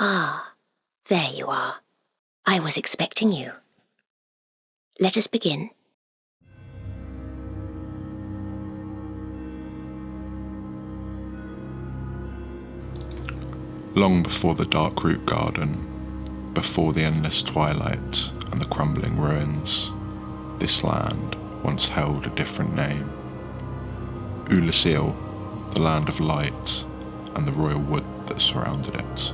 Ah, there you are. I was expecting you. Let us begin. Long before the dark root garden, before the endless twilight and the crumbling ruins, this land once held a different name. Oolacile, the land of light and the royal wood that surrounded it.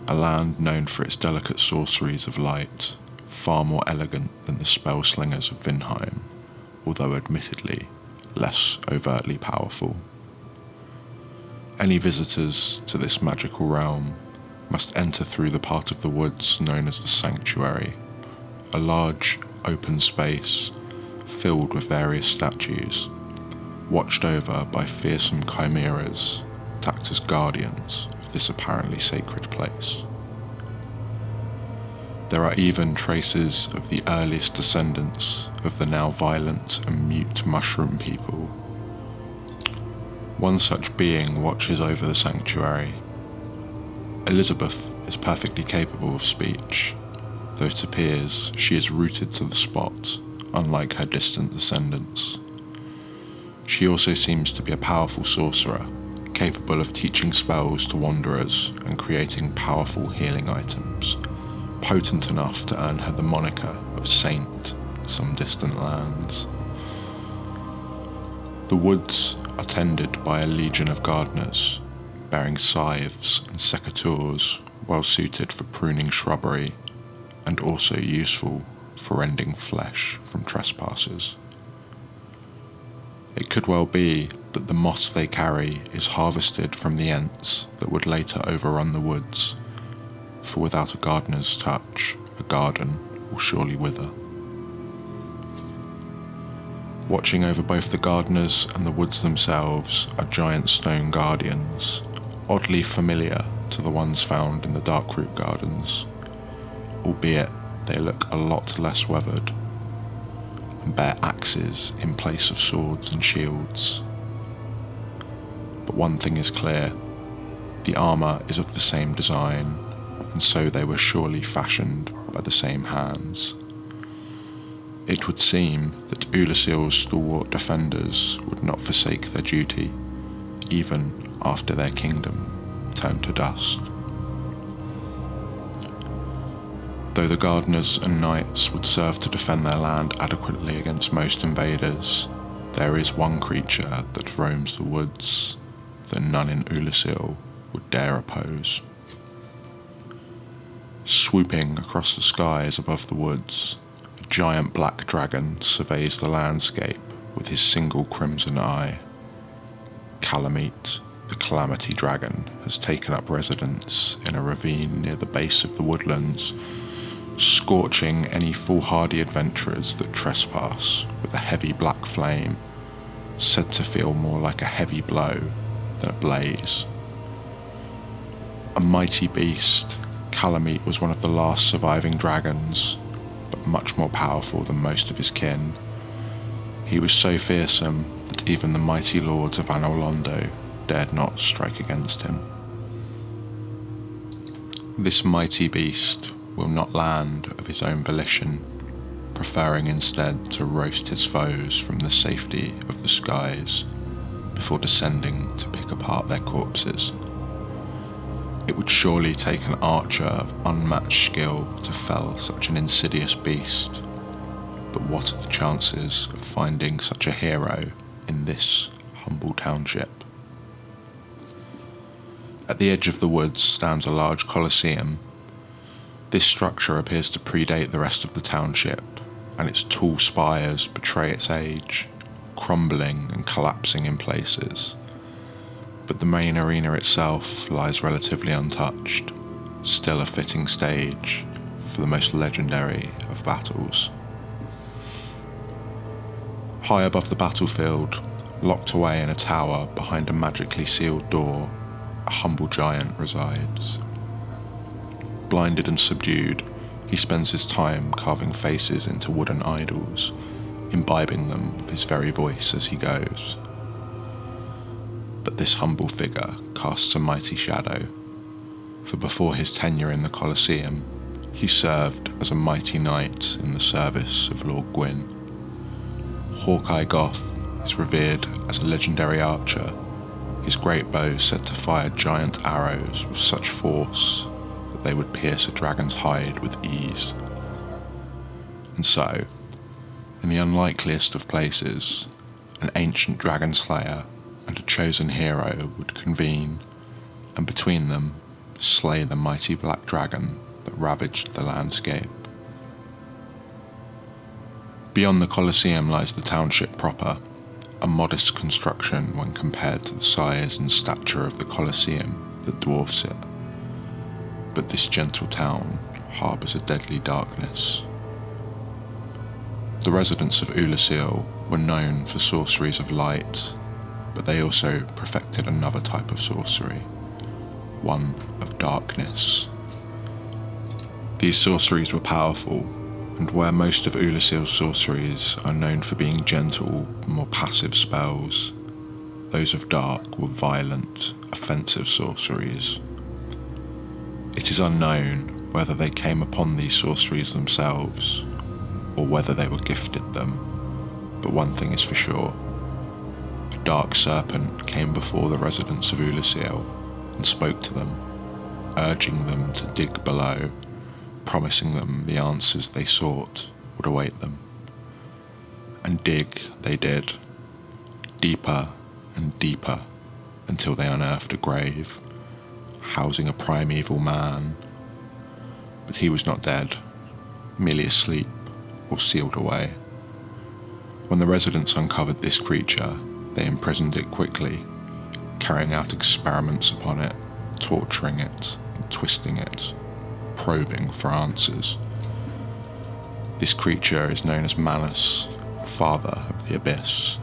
A land known for its delicate sorceries of light, far more elegant than the spell slingers of Vinheim, although admittedly less overtly powerful. Any visitors to this magical realm must enter through the part of the woods known as the Sanctuary, a large open space filled with various statues, watched over by fearsome chimeras that act as guardians of this apparently sacred place. There are even traces of the earliest descendants of the now violent and mute mushroom people. One such being watches over the sanctuary. Elizabeth is perfectly capable of speech, though it appears she is rooted to the spot, unlike her distant descendants. She also seems to be a powerful sorcerer, capable of teaching spells to wanderers and creating powerful healing items, potent enough to earn her the moniker of Saint in some distant lands. The woods are tended by a legion of gardeners, bearing scythes and secateurs well suited for pruning shrubbery and also useful for rending flesh from trespassers. It could well be that the moss they carry is harvested from the ents that would later overrun the woods, for without a gardener's touch, a garden will surely wither. Watching over both the gardeners and the woods themselves are giant stone guardians, oddly familiar to the ones found in the Darkroot Gardens, albeit they look a lot less weathered, and bear axes in place of swords and shields. But one thing is clear, the armour is of the same design, and so they were surely fashioned by the same hands. It would seem that Oolacile's stalwart defenders would not forsake their duty, even after their kingdom turned to dust. Though the gardeners and knights would serve to defend their land adequately against most invaders, there is one creature that roams the woods that none in Oolacile would dare oppose. Swooping across the skies above the woods, a giant black dragon surveys the landscape with his single crimson eye. Calamite, the Calamity Dragon, has taken up residence in a ravine near the base of the woodlands, scorching any foolhardy adventurers that trespass with a heavy black flame, said to feel more like a heavy blow than a blaze. A mighty beast, Calamite was one of the last surviving dragons, but much more powerful than most of his kin. He was so fearsome that even the mighty lords of Anor Londo dared not strike against him. This mighty beast will not land of his own volition, preferring instead to roast his foes from the safety of the skies before descending to pick apart their corpses. It would surely take an archer of unmatched skill to fell such an insidious beast, but what are the chances of finding such a hero in this humble township? At the edge of the woods stands a large coliseum. This structure appears to predate the rest of the township, and its tall spires betray its age, crumbling and collapsing in places. But the main arena itself lies relatively untouched, still a fitting stage for the most legendary of battles. High above the battlefield, locked away in a tower behind a magically sealed door, a humble giant resides. Blinded and subdued, he spends his time carving faces into wooden idols, imbibing them with his very voice as he goes. But this humble figure casts a mighty shadow, for before his tenure in the Colosseum, he served as a mighty knight in the service of Lord Gwyn. Hawkeye Goth is revered as a legendary archer, his great bow said to fire giant arrows with such force that they would pierce a dragon's hide with ease. And so, in the unlikeliest of places, an ancient dragon slayer and a chosen hero would convene, and between them slay the mighty black dragon that ravaged the landscape. Beyond the Colosseum lies the township proper, a modest construction when compared to the size and stature of the Colosseum that dwarfs it. But this gentle town harbours a deadly darkness. The residents of Oolacile were known for sorceries of light, but they also perfected another type of sorcery, one of darkness. These sorceries were powerful, and where most of Oolacile's sorceries are known for being gentle, more passive spells, those of dark were violent, offensive sorceries. It is unknown whether they came upon these sorceries themselves, or whether they were gifted them, but one thing is for sure. A dark serpent came before the residents of Oolacile and spoke to them, urging them to dig below, promising them the answers they sought would await them. And dig they did, deeper and deeper, until they unearthed a grave, housing a primeval man. But he was not dead, merely asleep or sealed away. When the residents uncovered this creature, they imprisoned it quickly, carrying out experiments upon it, torturing it, and twisting it, probing for answers. This creature is known as Manus, father of the abyss.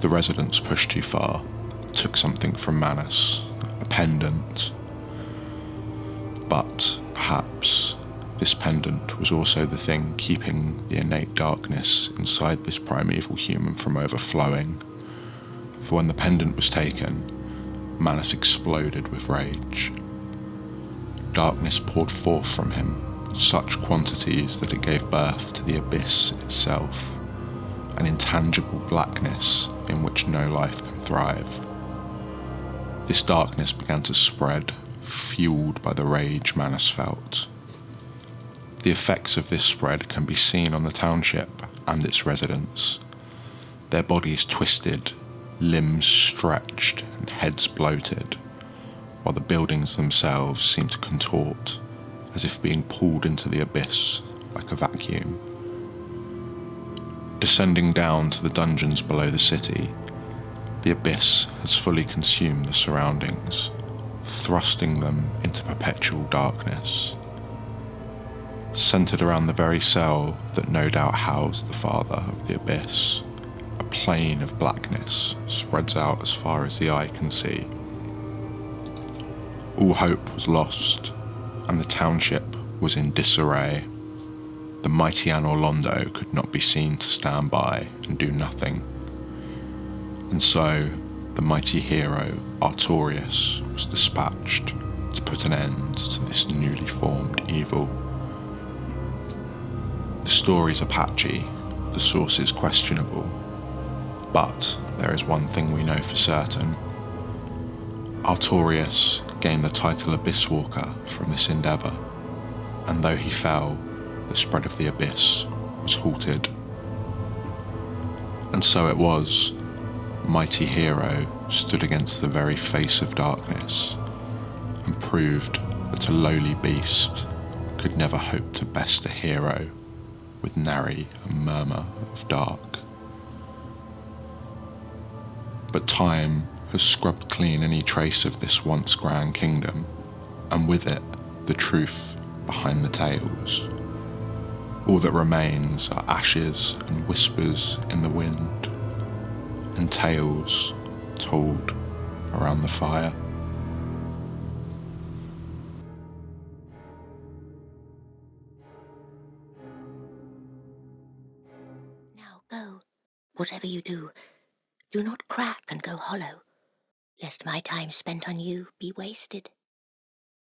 The residents pushed too far, took something from Manus, a pendant. But perhaps this pendant was also the thing keeping the innate darkness inside this primeval human from overflowing. For when the pendant was taken, Manus exploded with rage. Darkness poured forth from him in such quantities that it gave birth to the abyss itself, an intangible blackness in which no life can thrive. This darkness began to spread, fueled by the rage Manus felt. The effects of this spread can be seen on the township and its residents. Their bodies twisted, limbs stretched, and heads bloated, while the buildings themselves seemed to contort, as if being pulled into the abyss like a vacuum. Descending down to the dungeons below the city, the abyss has fully consumed the surroundings, thrusting them into perpetual darkness. Centred around the very cell that no doubt housed the father of the abyss, a plain of blackness spreads out as far as the eye can see. All hope was lost, and the township was in disarray. The mighty Anorlondo could not be seen to stand by and do nothing. And so, the mighty hero, Artorius, was dispatched to put an end to this newly formed evil. The stories are patchy, the sources questionable, but there is one thing we know for certain. Artorius gained the title Abyss Walker from this endeavour, and though he fell, the spread of the abyss was halted. And so it was, mighty hero stood against the very face of darkness, and proved that a lowly beast could never hope to best a hero with nary a murmur of dark. But time has scrubbed clean any trace of this once grand kingdom, and with it the truth behind the tales. All that remains are ashes and whispers in the wind, and tales told around the fire. Now go. Whatever you do, do not crack and go hollow, lest my time spent on you be wasted.